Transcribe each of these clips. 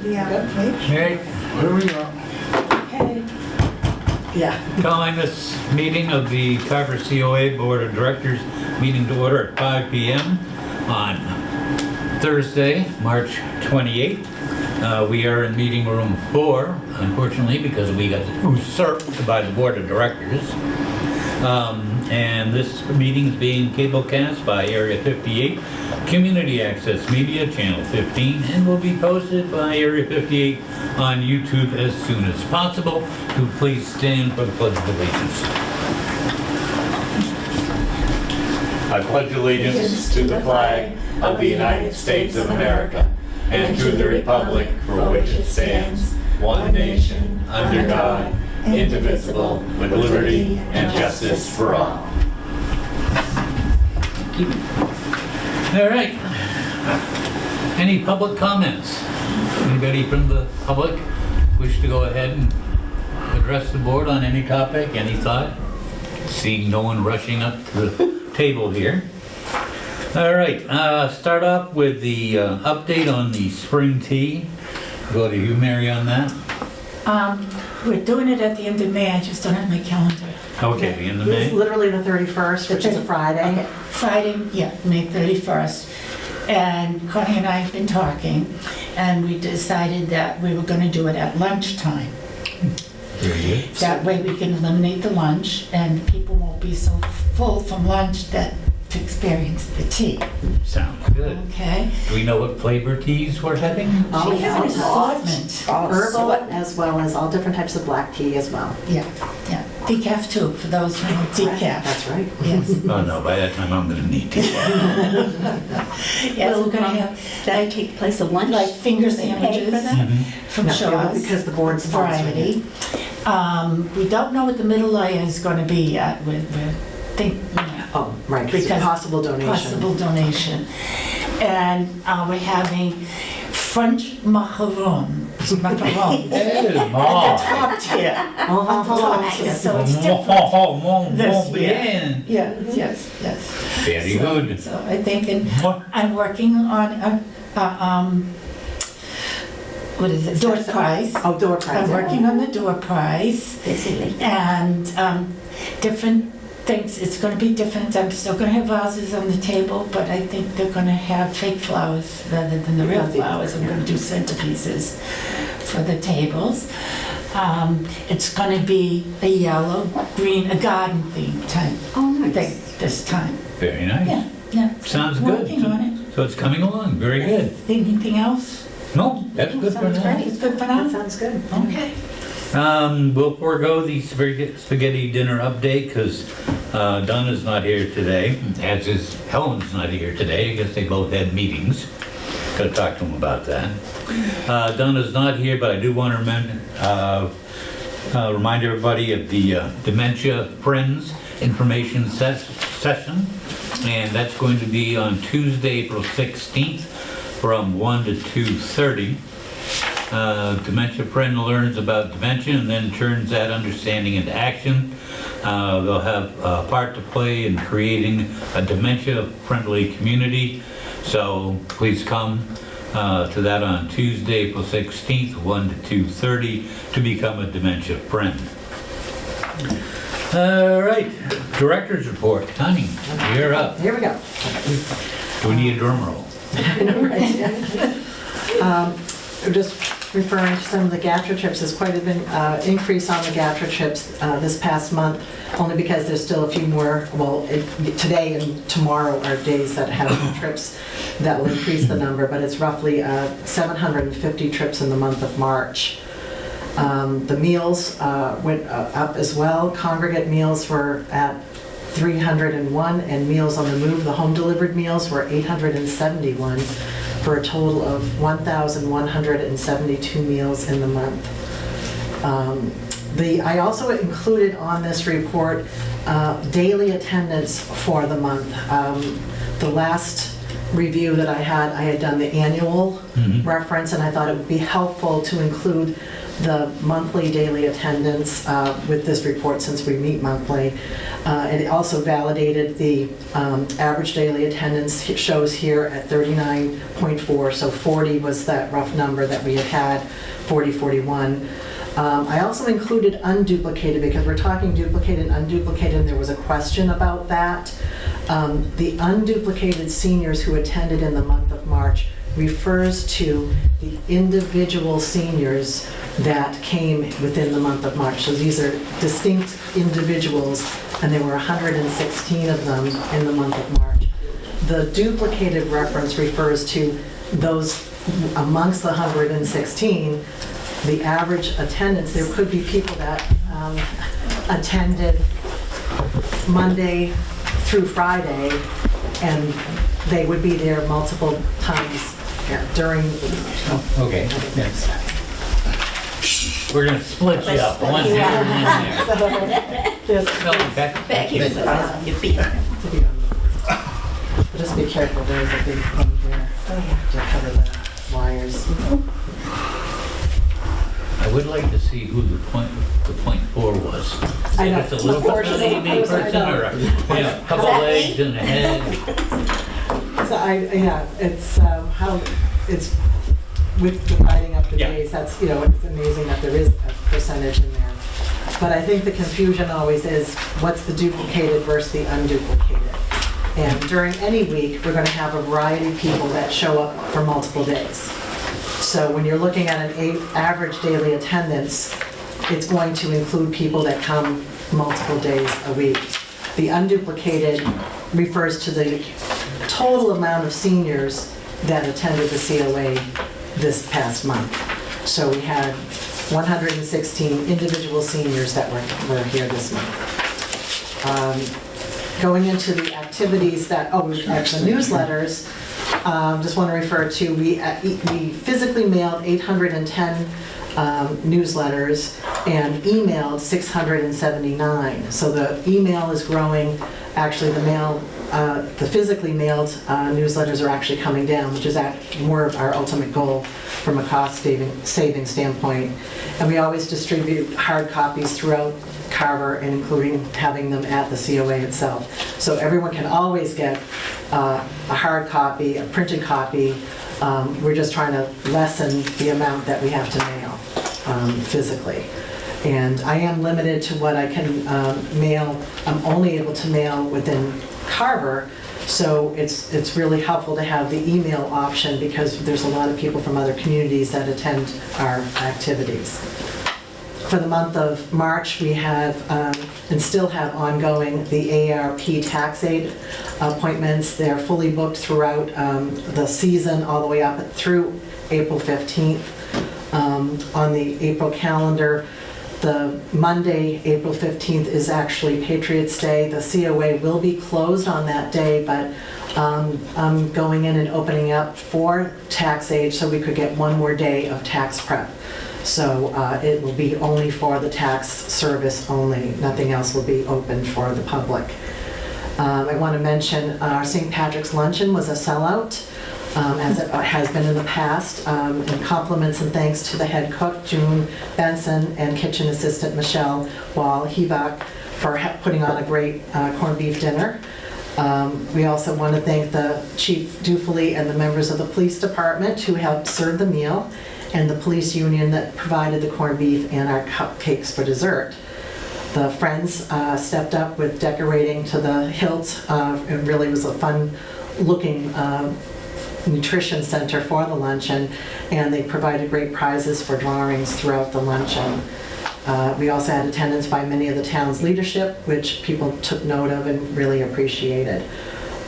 Yeah. Okay, where we go? Okay. Yeah. Calling this meeting of the Carver COA Board of Directors meeting to order at 5 p.m. on Thursday, March 28th. We are in meeting room 4, unfortunately, because we got usurped by the Board of Directors. And this meeting is being cablecast by Area 58, Community Access Media, Channel 15, and will be posted by Area 58 on YouTube as soon as possible. So please stand for the Pledge of Allegiance. I pledge allegiance to the flag of the United States of America and to the republic for which it stands, one nation, under God, indivisible, with liberty and justice for all. All right. Any public comments? Anybody from the public wish to go ahead and address the board on any topic, any thought? Seeing no one rushing up to the table here. All right, start off with the update on the spring tea. Go to you, Mary, on that. We're doing it at the end of May. I just don't have my calendar. Okay, the end of It's May. literally the 31st, which is a Friday. Okay. Friday, yeah, May 31st. And Connie and I have been talking, and we decided that we were going to do it at lunchtime. Very good. That way we can eliminate the lunch, and people won't be so full from lunch that to experience the tea. Sounds good. Okay? Do we know what flavor teas we're having? Oh, She has an yeah. assortment. Herbal as well as all different types of black tea as well. Yeah, yeah. Decaf too, for those who want decaf. That's right. Yes. Oh no, by that time I'm gonna need tea. Yes, we're gonna have That take place at lunch? like finger They pay for sandwiches that? Mhm. from No, Shaw's. because the board's Variety. We don't know what the middle layer is gonna be yet. We're think, you know, Oh, right, because Because possible donation. possible donation. And we're having French macaron. Macaron. Hey, At Mom. the top tier. Oh, At the top tier, so it's different. Mon This year. bien. Yes. Very So- good. So I think, and I'm working on what is it, door prize. Oh, door prize. I'm working on the door prize Basically. and different things. It's going to be different. I'm still going to have vases on the table, but I think they're going to have fake flowers rather than the real flowers. I'm going to do centerpieces for the tables. It's going to be a yellow, green, a garden theme type Oh, thing nice. this time. Very nice. Yeah. Sounds I'm good. Working on it. So it's coming along. Very good. Anything else? No, that's good for Sounds now. great. It's good for That now? sounds good. Okay. We'll forego the spaghetti dinner update because Donna's not here today, as is Helen's not here today. I guess they both had meetings. Gotta talk to them about that. Donna's not here, but I do want to remind everybody of the Dementia Friends information session. And that's going to be on Tuesday, April 16th from 1 to 2:30. Dementia Friend learns about dementia and then turns that understanding into action. They'll have a part to play in creating a dementia-friendly community. So please come to that on Tuesday, April 16th, 1 to 2:30 to become a dementia friend. All right, director's report. Connie, you're up. Here we go. Do we need a drum roll? We're just referring to some of the GATRA trips. There's quite an increase on the GATRA trips this past month, only because there's still a few more, today and tomorrow are days that have trips that will increase the number, but it's roughly 750 trips in the month of March. The meals went up as well. Congregate meals were at 301, and Meals on the Move, the home delivered meals, were 871, for a total of 1,172 meals in the month. I also included on this report daily attendance for the month. The last review that I had done the annual reference, and I thought it would be helpful to include the monthly daily attendance with this report since we meet monthly. And it also validated the average daily attendance shows here at 39.4, so 40 was that rough number that we had, 40, 41. I also included unduplicated because we're talking duplicated and unduplicated, and there was a question about that. The unduplicated seniors who attended in the month of March refers to the individual seniors that came within the month of March. So these are distinct individuals, and there were 116 of them in the month of March. The duplicated reference refers to those amongst the 116, the average attendance. There could be people that attended Monday through Friday, and they would be there multiple times during. Okay, thanks. We're gonna split you up. One here and one there. No, okay. Becky was on your feet. Just be careful, there's a big thing here to cover the wires. I would like to see who the point 4 was. I know. Just a little Unfortunately, baby person or a couple legs and a head. So it's how it's with dividing up the Yeah. days. That's it's amazing that there is a percentage in there. But I think the confusion always is what's the duplicated versus the unduplicated. And during any week, we're going to have a variety of people that show up for multiple days. So when you're looking at an average daily attendance, it's going to include people that come multiple days a week. The unduplicated refers to the total amount of seniors that attended the COA this past month. So we had 116 individual seniors that were here this month. Going into the activities that, the newsletters, just want to refer to, we physically mailed 810 newsletters and emailed 679. So the email is growing. Actually, the physically mailed newsletters are actually coming down, which is more of our ultimate goal from a cost-saving standpoint. And we always distribute hard copies throughout Carver, and including having them at the COA itself. So everyone can always get a hard copy, a printed copy. We're just trying to lessen the amount that we have to mail physically. And I am limited to what I can mail. I'm only able to mail within Carver, so it's really helpful to have the email option because there's a lot of people from other communities that attend our activities. For the month of March, we have and still have ongoing the AARP tax aid appointments. They're fully booked throughout the season, all the way up through April 15th. On the April calendar, the Monday, April 15th, is actually Patriots' Day. The COA will be closed on that day, but I'm going in and opening up for tax aid so we could get one more day of tax prep. So it will be only for the tax service only. Nothing else will be open for the public. I want to mention our St. Patrick's Luncheon was a sellout, as it has been in the past. And compliments and thanks to the head cook, June Benson, and kitchen assistant, Michelle Wall-Hevak, for putting on a great corned beef dinner. We also want to thank the Chief Dufely and the members of the police department who helped serve the meal, and the police union that provided the corned beef and our cupcakes for dessert. The Friends stepped up with decorating to the hilt. It really was a fun-looking nutrition center for the luncheon, and they provided great prizes for drawings throughout the luncheon. We also had attendance by many of the town's leadership, which people took note of and really appreciated.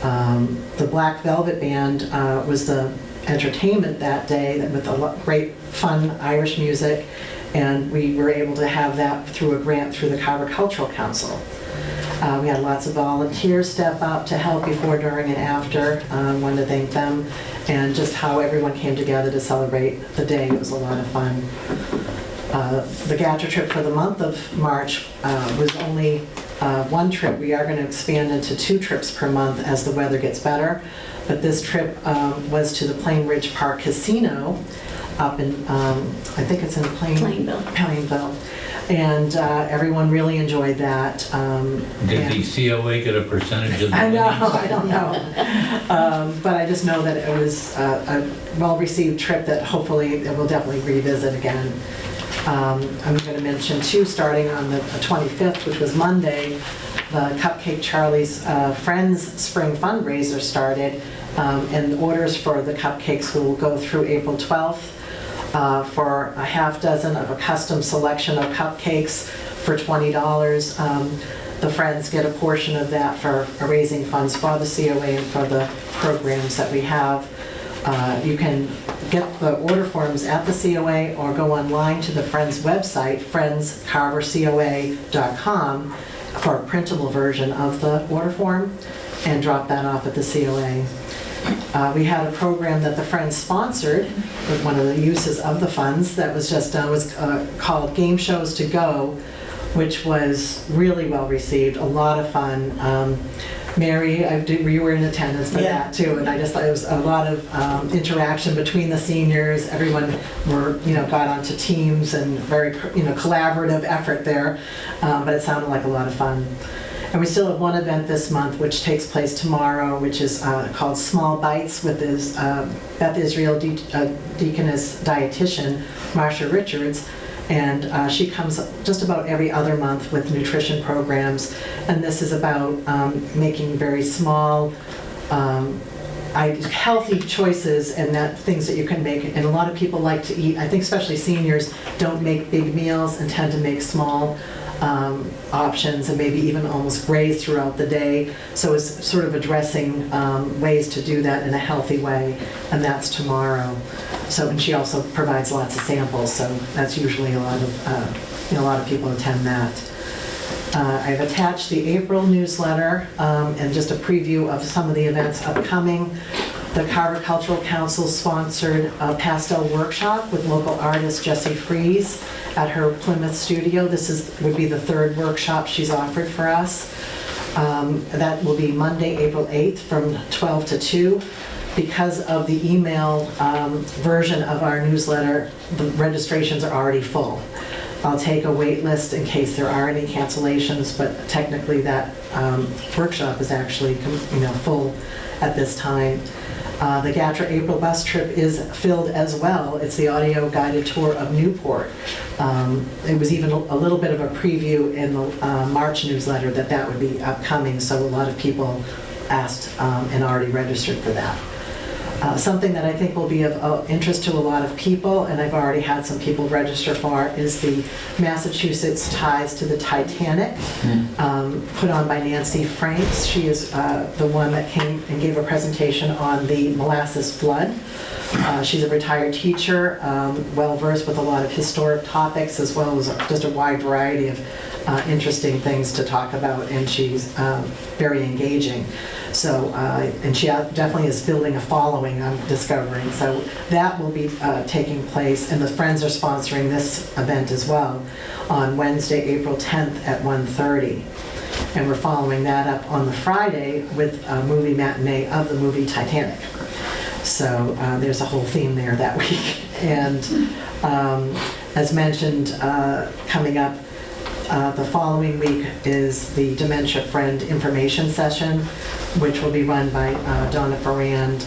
The Black Velvet Band was the entertainment that day with great fun Irish music, and we were able to have that through a grant through the Carver Cultural Council. We had lots of volunteers step up to help before, during, and after. Wanted to thank them, and just how everyone came together to celebrate the day. It was a lot of fun. The GATRA trip for the month of March was only one trip. We are going to expand into 2 trips per month as the weather gets better. but this trip was to the Plain Ridge Park Casino up in, I think it's in Plainville. And everyone really enjoyed that. Did the COA get a percentage of the I know, winnings? I don't know. But I just know that it was a well-received trip that hopefully we'll definitely revisit again. I'm going to mention too, starting on the 25th, which was Monday, the Cupcake Charlie's Friends Spring Fundraiser started, and orders for the cupcakes will go through April 12th. For a half dozen of a custom selection of cupcakes for $20. The Friends get a portion of that for raising funds for the COA and for the programs that we have. You can get the order forms at the COA or go online to the Friends website, friendscarvercoa.com, for a printable version of the order form and drop that off at the COA. We had a program that the Friends sponsored with one of the uses of the funds that was just done, was called Game Shows to Go, which was really well received, a lot of fun. Mary, you were in attendance for that too, and I just thought it was a lot of interaction between the seniors. Everyone got onto teams and very collaborative effort there, but it sounded like a lot of fun. And we still have one event this month, which takes place tomorrow, which is called Small Bites with his Beth Israel Deaconess dietitian, Marsha Richards. And she comes just about every other month with nutrition programs. And this is about making very small, healthy choices and things that you can make. And a lot of people like to eat, I think especially seniors, don't make big meals and tend to make small options and maybe even almost graze throughout the day. So it's sort of addressing ways to do that in a healthy way, and that's tomorrow. So, and she also provides lots of samples, so that's usually a lot of people attend that. I've attached the April newsletter and just a preview of some of the events upcoming. The Carver Cultural Council sponsored a pastel workshop with local artist Jessie Fries at her Plymouth studio. This would be the third workshop she's offered for us. That will be Monday, April 8th from 12 to 2. Because of the email version of our newsletter, the registrations are already full. I'll take a wait list in case there are any cancellations, but technically that workshop is actually full at this time. The GATRA April bus trip is filled as well. It's the audio guided tour of Newport. It was even a little bit of a preview in the March newsletter that would be upcoming, so a lot of people asked and already registered for that. Something that I think will be of interest to a lot of people, and I've already had some people register for, is the Massachusetts Ties to the Titanic, put on by Nancy Franks. She is the one that came and gave a presentation on the molasses flood. She's a retired teacher, well-versed with a lot of historic topics, as well as just a wide variety of interesting things to talk about, and she's very engaging. So, and she definitely is building a following, I'm discovering. So that will be taking place, and the Friends are sponsoring this event as well on Wednesday, April 10th at 1:30. And we're following that up on the Friday with a movie matinee of the movie Titanic. So there's a whole theme there that week. And as mentioned, coming up the following week is the Dementia Friend Information Session, which will be run by Donna Ferrand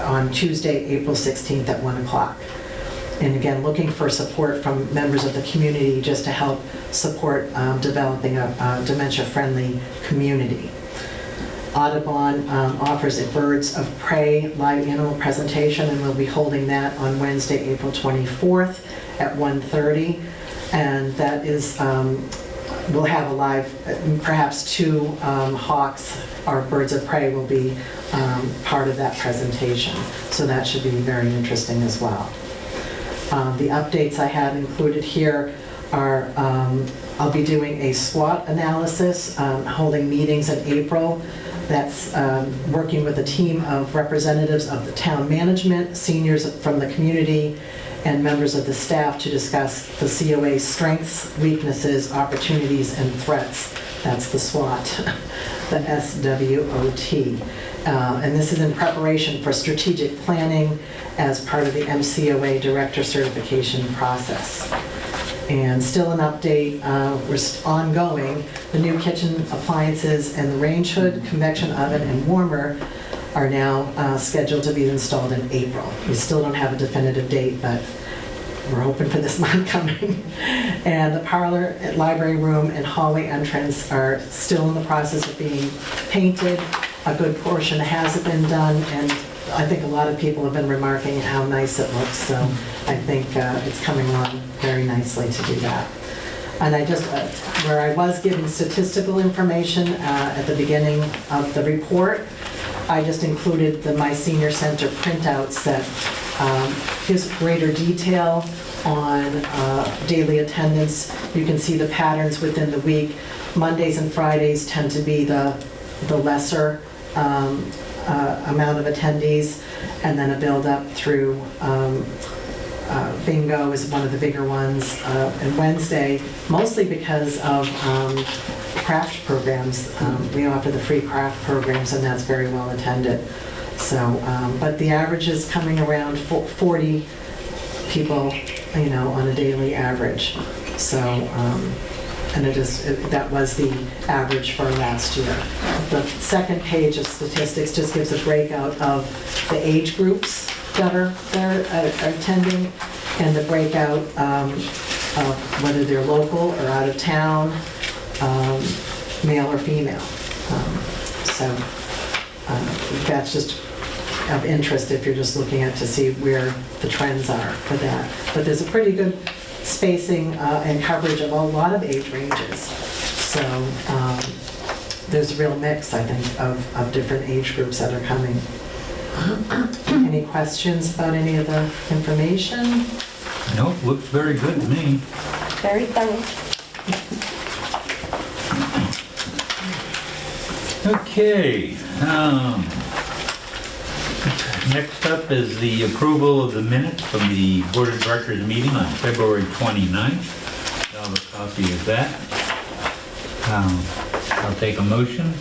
on Tuesday, April 16th at 1 o'clock. And again, looking for support from members of the community just to help support developing a dementia-friendly community. Audubon offers a Birds of Prey live animal presentation, and we'll be holding that on Wednesday, April 24th at 1:30. And that is, we'll have a live, perhaps 2 hawks or birds of prey will be part of that presentation. So that should be very interesting as well. The updates I have included here are, I'll be doing a SWOT analysis, holding meetings in April. That's working with a team of representatives of the town management, seniors from the community, and members of the staff to discuss the COA's strengths, weaknesses, opportunities, and threats. That's the SWOT, the SWOT. And this is in preparation for strategic planning as part of the MCOA Director Certification process. And still an update, we're ongoing, the new kitchen appliances and the range hood, convection oven, and warmer are now scheduled to be installed in April. We still don't have a definitive date, but we're hoping for this month coming. And the parlor, library room, and hallway entrance are still in the process of being painted. A good portion hasn't been done, and I think a lot of people have been remarking how nice it looks, so I think it's coming along very nicely to do that. And I just, where I was giving statistical information at the beginning of the report, I just included the My Senior Center printouts that gives greater detail on daily attendance. You can see the patterns within the week. Mondays and Fridays tend to be the lesser amount of attendees, and then a build up through bingo is one of the bigger ones, and Wednesday, mostly because of craft programs. We offer the free craft programs, and that's very well attended. So, but the average is coming around 40 people, you know, on a daily average. So, and that was the average for last year. The second page of statistics just gives a breakout of the age groups that are attending, and the breakout of whether they're local or out of town, male or female. So that's just of interest if you're just looking at to see where the trends are for that. But there's a pretty good spacing and coverage of a lot of age ranges. So there's a real mix, I think, of different age groups that are coming. Any questions about any of the information? No, looks very good to me. Very thorough. Okay. Next up is the approval of the minutes from the Board of Directors meeting on February 29th. I'll have a copy of that. I'll take a motion.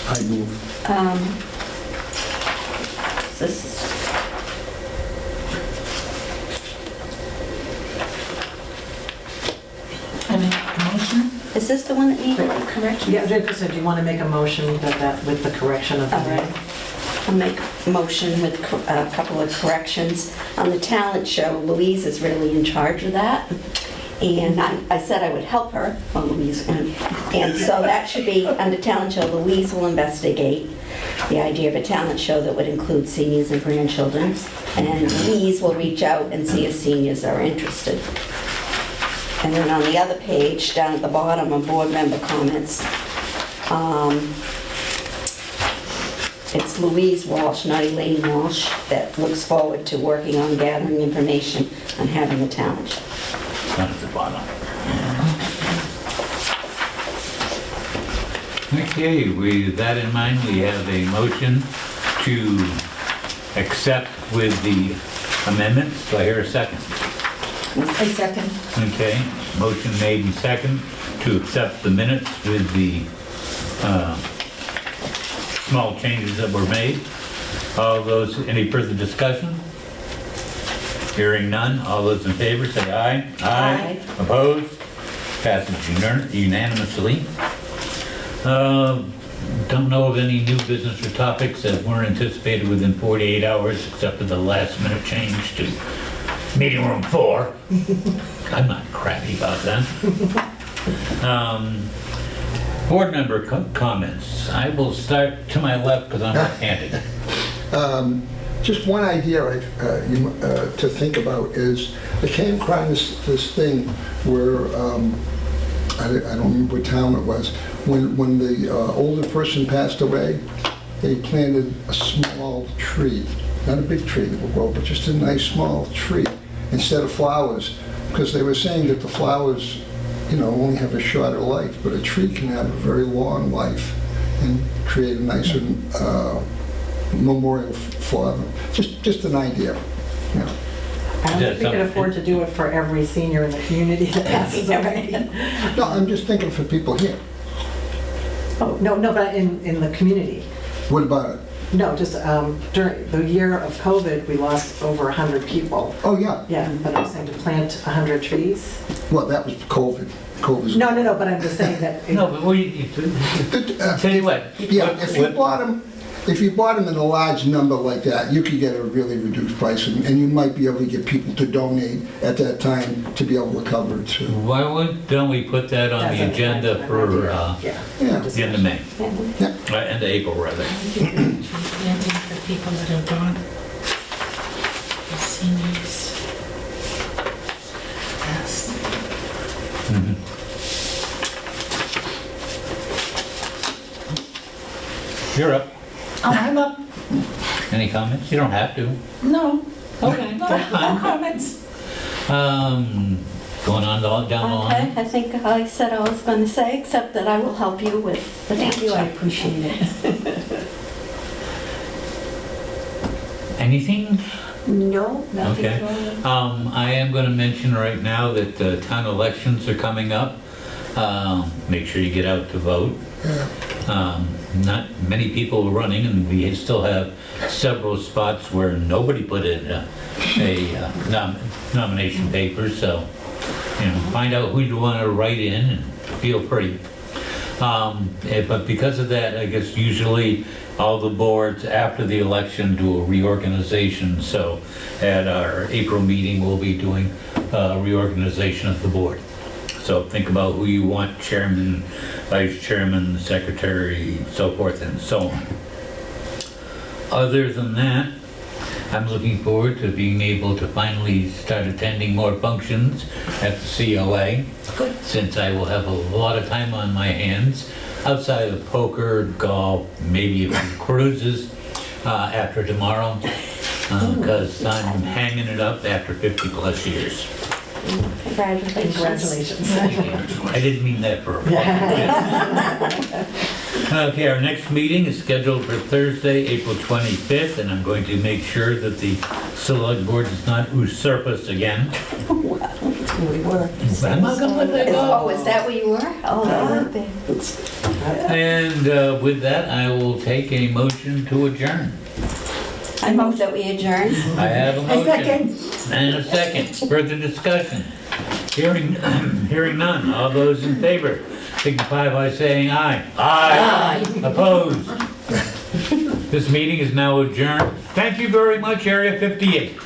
I move. This is, I make a motion? is this the one that needed a correction? Yeah, Jacob said, do you want to make a motion with the correction of the All right. name? I'll make a motion with a couple of corrections. On the talent show, Louise is really in charge of that. And I said I would help her, well, Louise, and so that should be, under talent show, Louise will investigate the idea of a talent show that would include seniors and grandchildren. And Louise will reach out and see if seniors are interested. And then on the other page, down at the bottom of board member comments, it's Louise Walsh, not Elaine Walsh, that looks forward to working on gathering information on having a talent show. Down at the bottom. Okay, with that in mind, we have a motion to accept with the amendments. Do I hear a second? I second. Okay, motion made and second to accept the minutes with the small changes that were made. All those, any further discussion? Hearing none, all those in favor say aye. Aye. Opposed? Passes unanimously. Don't know of any new business or topics that weren't anticipated within 48 hours, except for the last minute change to meeting room 4. I'm not crappy about that. Board member comments. I will start to my left because I'm left-handed. Just one idea to think about is, I came across this thing where, I don't remember what town it was, when the older person passed away, they planted a small tree, not a big tree that will grow, but just a nice small tree instead of flowers, because they were saying that the flowers, you know, only have a shorter life, but a tree can have a very long life and create a nicer memorial for them. Just an idea, you know. I don't think we can afford to do it for every senior in the community that passes away. No, I'm just thinking for people here. Oh, no, but in the community. What about it? No, just during the year of COVID, we lost over 100 people. Oh, yeah. Yeah, but I'm saying to plant 100 trees. Well, that was COVID. COVID's. No, but I'm just saying that. No, but we, tell you what. Yeah, if you bought them in a large number like that, you could get a really reduced price, and you might be able to get people to donate at that time to be able to cover it too. Why don't we put that on the agenda for Yeah. the end of May, Yeah. end of April rather. Planting for people that are gone. The seniors. Yes. You're up. Oh, I'm up. Any comments? You don't have to. No, Okay. no comments. Going on down the Okay, line. I think I said I was going to say, except that I will help you with the Thank you, I talent appreciate it. Anything? show. No, nothing. Okay. I am going to mention right now that town elections are coming up. Make sure you get out to vote. Not many people are running, and we still have several spots where nobody put in a nomination paper, so, find out who you want to write in and feel free. But because of that, I guess usually all the boards after the election do a reorganization, so at our April meeting, we'll be doing a reorganization of the board. So think about who you want, chairman, vice chairman, secretary, so forth and so on. Other than that, I'm looking forward to being able to finally start attending more functions at the COA. Good. Since I will have a lot of time on my hands, outside of poker, golf, maybe a few cruises after tomorrow, because I'm hanging it up after 50 plus years. Congratulations. Congratulations. I didn't mean that for a Okay, our next meeting is scheduled for Thursday, April 25th, and I'm going to make sure that the select board does not usurp us again. We were. I'm not gonna let that Oh, go. is that where you were? Oh, that would be. And with that, I will take a motion to adjourn. I move that we adjourn. I have a motion. second. And a second. Further discussion. Hearing none. All those in favor signify by saying aye. Aye. Opposed? This meeting is now adjourned. Thank you very much, Area 58.